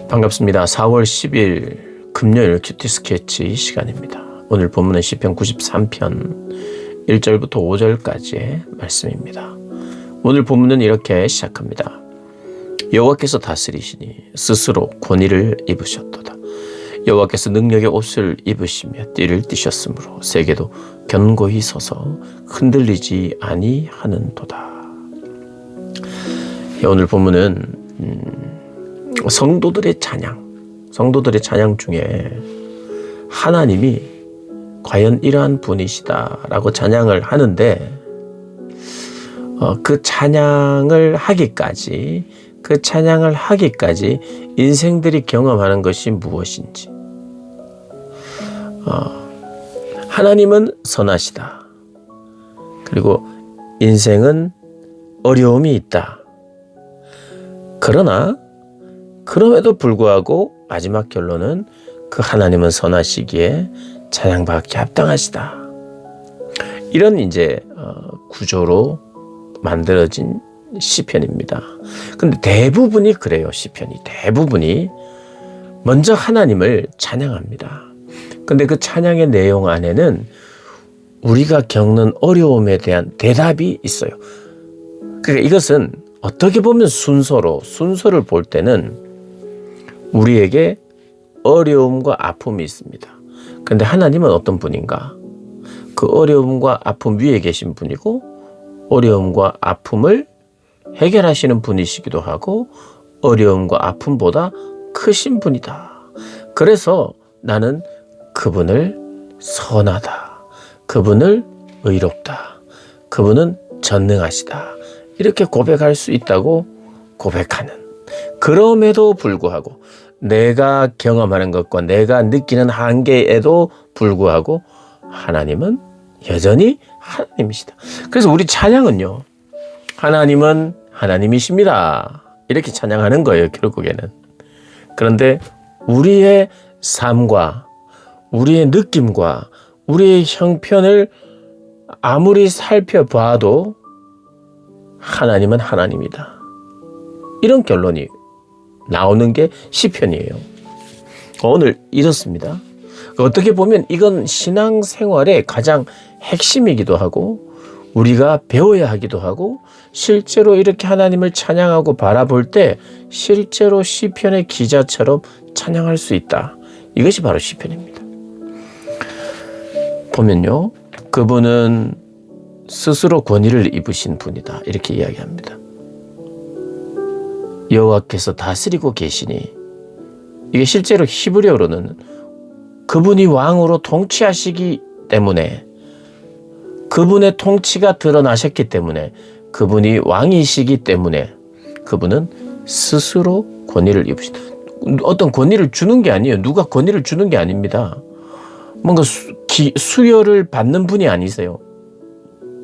반갑습니다. 4월 10일 금요일 큐티 스케치 시간입니다. 오늘 본문은 시편 93편 1절부터 5절까지의 말씀입니다. 오늘 본문은 이렇게 시작합니다. 여호와께서 다스리시니 스스로 권위를 입으셨도다. 여호와께서 능력의 옷을 입으시며 띠를 띠셨으므로 세계도 견고히 서서 흔들리지 아니하는도다. 오늘 본문은 성도들의 찬양 중에 하나님이 과연 이러한 분이시다라고 찬양을 하는데 그 찬양을 하기까지 인생들이 경험하는 것이 무엇인지, 하나님은 선하시다. 그리고 인생은 어려움이 있다. 그럼에도 불구하고 마지막 결론은 그 하나님은 선하시기에 찬양받기 합당하시다. 이런 이제 구조로 만들어진 시편입니다. 근데 대부분이 그래요. 시편이 대부분이 먼저 하나님을 찬양합니다. 근데 그 찬양의 내용 안에는 우리가 겪는 어려움에 대한 대답이 있어요. 그러니까 이것은 어떻게 보면 순서를 볼 때는 우리에게 어려움과 아픔이 있습니다. 그런데 하나님은 어떤 분인가? 그 어려움과 아픔 위에 계신 분이고 어려움과 아픔을 해결하시는 분이시기도 하고 어려움과 아픔보다 크신 분이다. 그래서 나는 그분을 선하다. 그분을 의롭다. 그분은 전능하시다. 이렇게 고백할 수 있다고 고백하는, 그럼에도 불구하고 내가 경험하는 것과 내가 느끼는 한계에도 불구하고 하나님은 여전히 하나님이시다. 그래서 우리 찬양은요, 하나님은 하나님이십니다, 이렇게 찬양하는 거예요, 결국에는. 그런데 우리의 삶과 우리의 느낌과 우리의 형편을 아무리 살펴봐도 하나님은 하나님이다, 이런 결론이 나오는 게 시편이에요. 오늘 이렇습니다. 어떻게 보면 이건 신앙생활의 가장 핵심이기도 하고 우리가 배워야 하기도 하고 실제로 이렇게 하나님을 찬양하고 바라볼 때 실제로 시편의 기자처럼 찬양할 수 있다. 이것이 바로 시편입니다. 보면요, 그분은 스스로 권위를 입으신 분이다, 이렇게 이야기합니다. 여호와께서 다스리고 계시니, 이게 실제로 히브리어로는 그분이 왕으로 통치하시기 때문에, 그분의 통치가 드러나셨기 때문에, 그분이 왕이시기 때문에 그분은 스스로 권위를 입으시다. 어떤 권위를 주는 게 아니에요. 누가 권위를 주는 게 아닙니다. 뭔가 수여를 받는 분이 아니세요.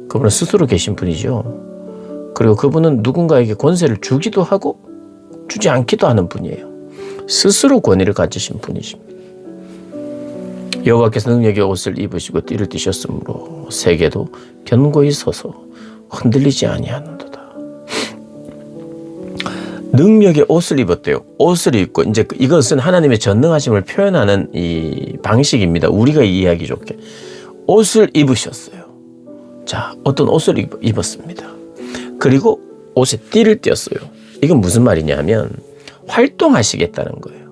그분은 스스로 계신 분이죠. 그리고 그분은 누군가에게 권세를 주기도 하고 주지 않기도 하는 분이에요. 스스로 권위를 가지신 분이십니다. 여호와께서 능력의 옷을 입으시고 띠를 띠셨으므로 세계도 견고히 서서 흔들리지 아니하는도다. 능력의 옷을 입었대요. 옷을 입고, 이제 이것은 하나님의 전능하심을 표현하는 이 방식입니다. 우리가 이해하기 좋게 옷을 입으셨어요. 자, 어떤 옷을 입었습니다. 그리고 옷에 띠를 띄었어요. 이건 무슨 말이냐면 활동하시겠다는 거예요.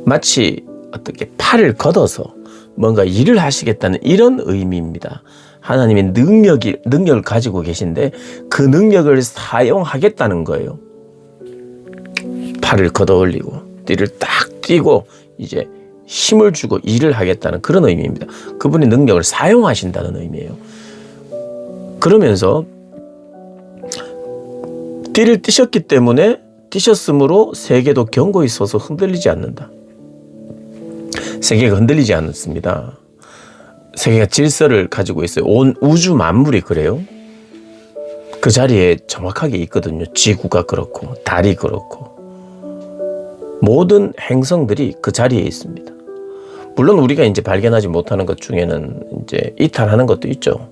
마치 어떻게 팔을 걷어서 뭔가 일을 하시겠다는 이런 의미입니다. 하나님의 능력을 가지고 계신데 그 능력을 사용하겠다는 거예요. 팔을 걷어 올리고 띠를 딱 띄고 이제 힘을 주고 일을 하겠다는 그런 의미입니다. 그분의 능력을 사용하신다는 의미예요. 그러면서 띠를 띠셨기 때문에 띠셨으므로 세계도 견고히 서서 흔들리지 않는다. 세계가 흔들리지 않습니다. 세계가 질서를 가지고 있어요. 온 우주 만물이 그래요. 그 자리에 정확하게 있거든요. 지구가 그렇고 달이 그렇고 모든 행성들이 그 자리에 있습니다. 물론 우리가 이제 발견하지 못하는 것 중에는 이제 이탈하는 것도 있죠.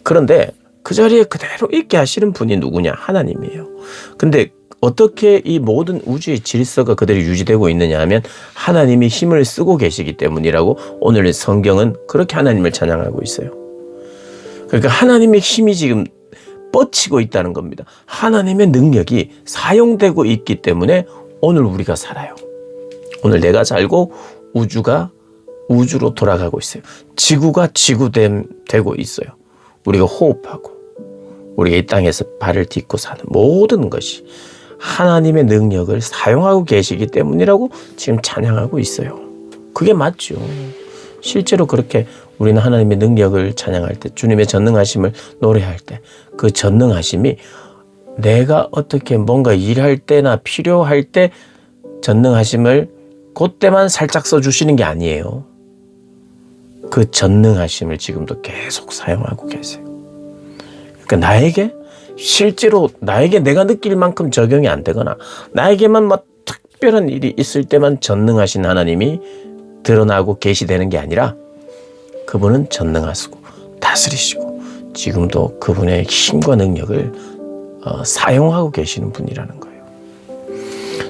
그런데 그 자리에 그대로 있게 하시는 분이 누구냐? 하나님이에요. 근데 어떻게 이 모든 우주의 질서가 그대로 유지되고 있느냐 하면 하나님이 힘을 쓰고 계시기 때문이라고 오늘 성경은 그렇게 하나님을 찬양하고 있어요. 그러니까 하나님의 힘이 지금 뻗치고 있다는 겁니다. 하나님의 능력이 사용되고 있기 때문에 오늘 우리가 살아요. 오늘 내가 살고 우주가 우주로 돌아가고 있어요. 지구가 지구되고 있어요. 우리가 호흡하고 우리가 이 땅에서 발을 딛고 사는 모든 것이 하나님의 능력을 사용하고 계시기 때문이라고 지금 찬양하고 있어요. 그게 맞죠. 실제로 그렇게 우리는 하나님의 능력을 찬양할 때, 주님의 전능하심을 노래할 때, 그 전능하심이 내가 어떻게 뭔가 일할 때나 필요할 때 전능하심을 그때만 살짝 써주시는 게 아니에요. 그 전능하심을 지금도 계속 사용하고 계세요. 그러니까 나에게 실제로 나에게 내가 느낄 만큼 적용이 안 되거나 나에게만 특별한 일이 있을 때만 전능하신 하나님이 드러나고 계시되는 게 아니라 그분은 전능하시고 다스리시고 지금도 그분의 힘과 능력을 사용하고 계시는 분이라는 거예요.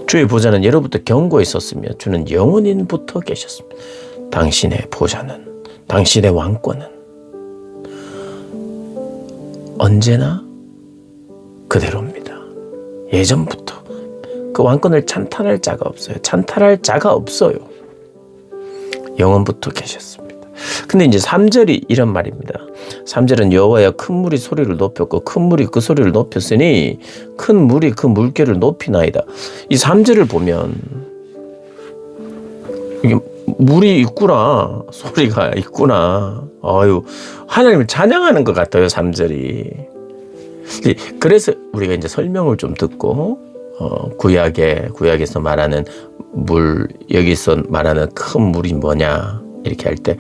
주의 보좌는 예로부터 경고에 있었으며 주는 영원인부터 계셨습니다. 당신의 보좌는, 당신의 왕권은 언제나 그대로입니다. 예전부터 그 왕권을 찬탄할 자가 없어요. 찬탄할 자가 없어요. 영원부터 계셨습니다. 근데 이제 3절이 이런 말입니다. 3절은 여호와여 큰 물이 소리를 높였고 큰 물이 그 소리를 높였으니 큰 물이 그 물결을 높이나이다. 이 3절을 보면 이게 물이 있구나, 소리가 있구나. 하나님을 찬양하는 것 같아요, 3절이. 그래서 우리가 이제 설명을 좀 듣고 구약에서 말하는 물, 여기서 말하는 큰 물이 뭐냐 이렇게 할 때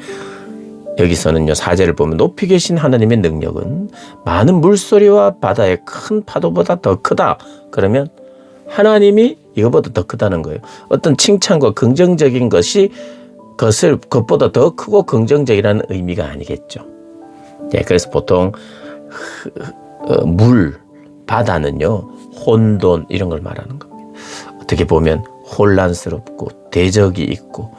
여기서는요 4절을 보면 높이 계신 하나님의 능력은 많은 물소리와 바다의 큰 파도보다 더 크다. 그러면 하나님이 이거보다 더 크다는 거예요. 어떤 칭찬과 긍정적인 것이 그것보다 더 크고 긍정적이라는 의미가 아니겠죠. 예, 그래서 보통 물, 바다는요 혼돈 이런 걸 말하는 겁니다. 어떻게 보면 혼란스럽고 대적이 있고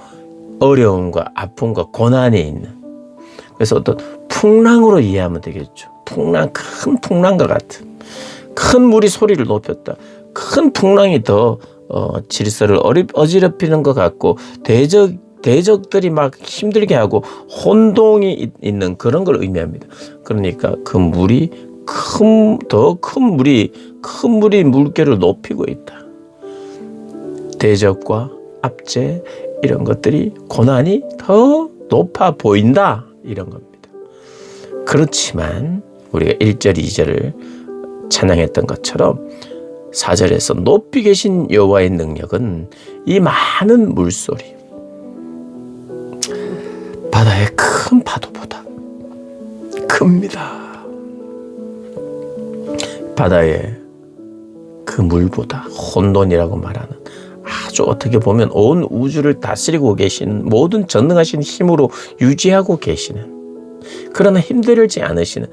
어려움과 아픔과 고난이 있는, 그래서 어떤 풍랑으로 이해하면 되겠죠. 큰 풍랑과 같은, 큰 물이 소리를 높였다. 큰 풍랑이 더 질서를 어지럽히는 것 같고 대적들이 막 힘들게 하고 혼동이 있는 그런 걸 의미합니다. 그러니까 그 물이 더 큰 물이 물결을 높이고 있다. 대적과 압제 이런 것들이, 고난이 더 높아 보인다 이런 겁니다. 그렇지만 우리가 1절 2절을 찬양했던 것처럼 4절에서 높이 계신 여호와의 능력은 이 많은 물소리, 바다의 큰 파도보다 큽니다. 바다의 그 물보다, 혼돈이라고 말하는 아주 어떻게 보면 온 우주를 다스리고 계시는, 모든 전능하신 힘으로 유지하고 계시는, 그러나 힘들지 않으시는,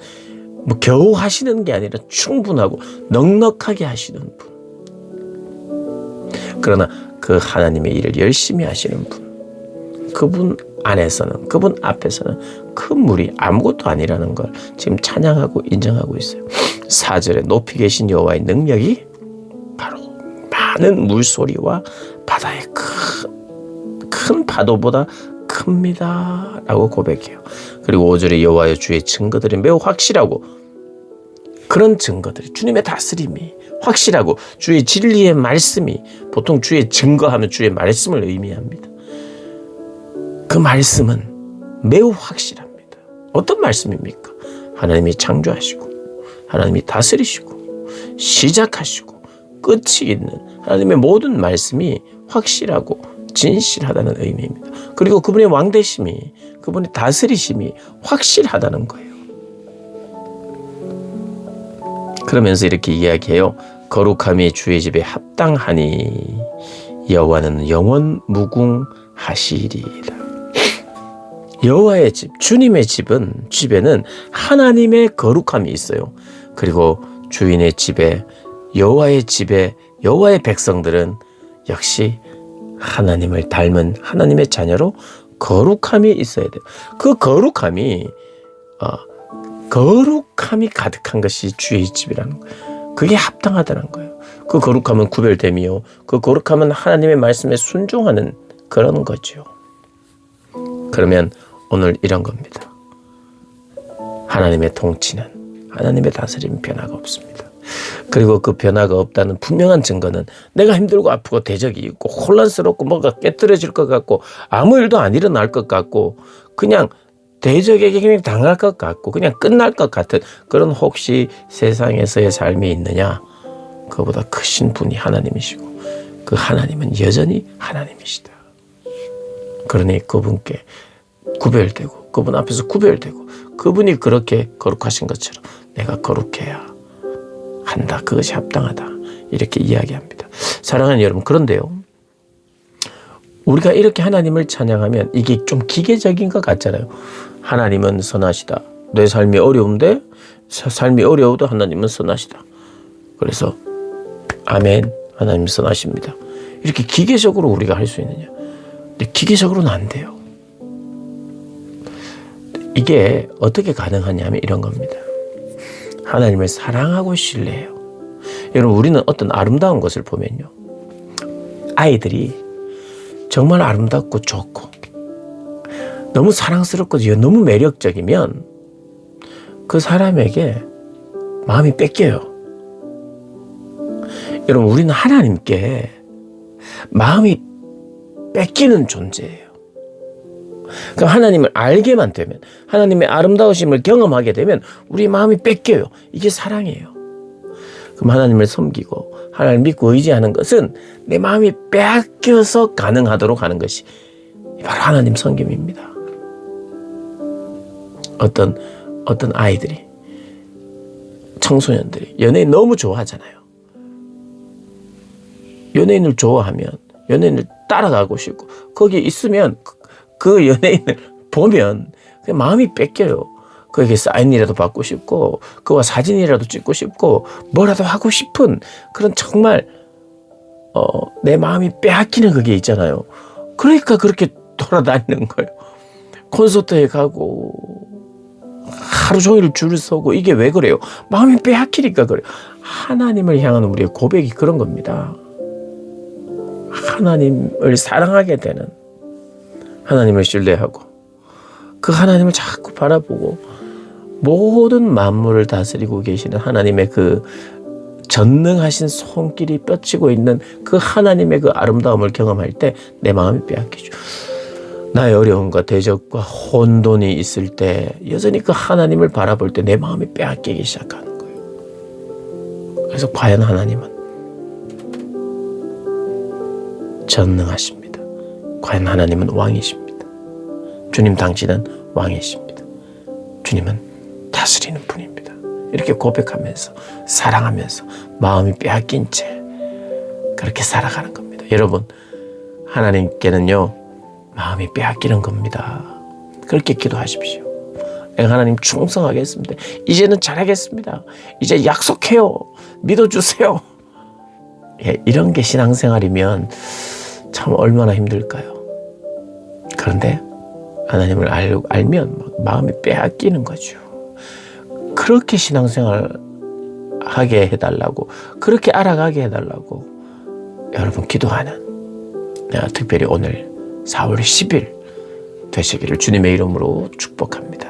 겨우 하시는 게 아니라 충분하고 넉넉하게 하시는 분, 그러나 그 하나님의 일을 열심히 하시는 분, 그분 안에서는, 그분 앞에서는 큰 물이 아무것도 아니라는 걸 지금 찬양하고 인정하고 있어요. 4절에 높이 계신 여호와의 능력이 바로 많은 물소리와 바다의 큰 파도보다 큽니다 라고 고백해요. 그리고 5절에 여호와의 주의 증거들이 매우 확실하고, 그런 증거들이, 주님의 다스림이 확실하고 주의 진리의 말씀이, 보통 주의 증거하면 주의 말씀을 의미합니다. 그 말씀은 매우 확실합니다. 어떤 말씀입니까? 하나님이 창조하시고 하나님이 다스리시고 시작하시고 끝이 있는 하나님의 모든 말씀이 확실하고 진실하다는 의미입니다. 그리고 그분의 왕되심이, 그분의 다스리심이 확실하다는 거예요. 그러면서 이렇게 이야기해요. 거룩함이 주의 집에 합당하니 여호와는 영원 무궁하시리이다. 여호와의 집, 주님의 집에는 하나님의 거룩함이 있어요. 그리고 주인의 집에, 여호와의 집에 여호와의 백성들은 역시 하나님을 닮은 하나님의 자녀로 거룩함이 있어야 돼요. 그 거룩함이 가득한 것이 주의 집이라는 거예요. 그게 합당하다는 거예요. 그 거룩함은 구별됨이요, 그 거룩함은 하나님의 말씀에 순종하는 그런 거죠. 그러면 오늘 이런 겁니다. 하나님의 통치는, 하나님의 다스림은 변화가 없습니다. 그리고 그 변화가 없다는 분명한 증거는 내가 힘들고 아프고 대적이 있고 혼란스럽고 뭐가 깨뜨려질 것 같고 아무 일도 안 일어날 것 같고 그냥 대적에게 그냥 당할 것 같고 그냥 끝날 것 같은 그런 혹시 세상에서의 삶이 있느냐? 그보다 크신 분이 하나님이시고 그 하나님은 여전히 하나님이시다. 그러니 그분께 구별되고 그분 앞에서 구별되고 그분이 그렇게 거룩하신 것처럼 내가 거룩해야 한다. 그것이 합당하다. 이렇게 이야기합니다. 사랑하는 여러분, 그런데요, 우리가 이렇게 하나님을 찬양하면 이게 좀 기계적인 것 같잖아요. 하나님은 선하시다. 내 삶이 어려운데 삶이 어려워도 하나님은 선하시다. 그래서 아멘, 하나님 선하십니다. 이렇게 기계적으로 우리가 할 수 있느냐? 근데 기계적으로는 안 돼요. 이게 어떻게 가능하냐면 이런 겁니다. 하나님을 사랑하고 신뢰해요. 여러분, 우리는 어떤 아름다운 것을 보면요, 아이들이 정말 아름답고 좋고 너무 사랑스럽고 너무 매력적이면 그 사람에게 마음이 뺏겨요. 여러분, 우리는 하나님께 마음이 뺏기는 존재예요. 그럼 하나님을 알게만 되면, 하나님의 아름다우심을 경험하게 되면 우리 마음이 뺏겨요. 이게 사랑이에요. 그럼 하나님을 섬기고 하나님을 믿고 의지하는 것은 내 마음이 빼앗겨서 가능하도록 하는 것이 바로 하나님 섬김입니다. 어떤 아이들이, 청소년들이 연예인 너무 좋아하잖아요. 연예인을 좋아하면 연예인을 따라가고 싶고 거기 있으면 그 연예인을 보면 마음이 뺏겨요. 그에게 사인이라도 받고 싶고 그와 사진이라도 찍고 싶고 뭐라도 하고 싶은 그런 정말 내 마음이 빼앗기는 그게 있잖아요. 그러니까 그렇게 돌아다니는 거예요. 콘서트에 가고 하루 종일 줄을 서고 이게 왜 그래요? 마음이 빼앗기니까 그래요. 하나님을 향한 우리의 고백이 그런 겁니다. 하나님을 사랑하게 되는, 하나님을 신뢰하고 그 하나님을 자꾸 바라보고 모든 만물을 다스리고 계시는 하나님의 그 전능하신 손길이 뻗치고 있는 그 하나님의 그 아름다움을 경험할 때 내 마음이 빼앗기죠. 나의 어려움과 대적과 혼돈이 있을 때 여전히 그 하나님을 바라볼 때 내 마음이 빼앗기기 시작하는 거예요. 그래서 과연 하나님은 전능하십니다. 과연 하나님은 왕이십니다. 주님, 당신은 왕이십니다. 주님은 다스리는 분입니다. 이렇게 고백하면서 사랑하면서 마음이 빼앗긴 채 그렇게 살아가는 겁니다. 여러분, 하나님께는요, 마음이 빼앗기는 겁니다. 그렇게 기도하십시오. 내가 하나님 충성하겠습니다. 이제는 잘하겠습니다. 이제 약속해요. 믿어주세요. 예, 이런 게 신앙생활이면 참 얼마나 힘들까요? 그런데 하나님을 알면 마음이 빼앗기는 거죠. 그렇게 신앙생활 하게 해달라고, 그렇게 알아가게 해달라고 여러분 기도하는, 특별히 오늘 4월 10일 되시기를 주님의 이름으로 축복합니다.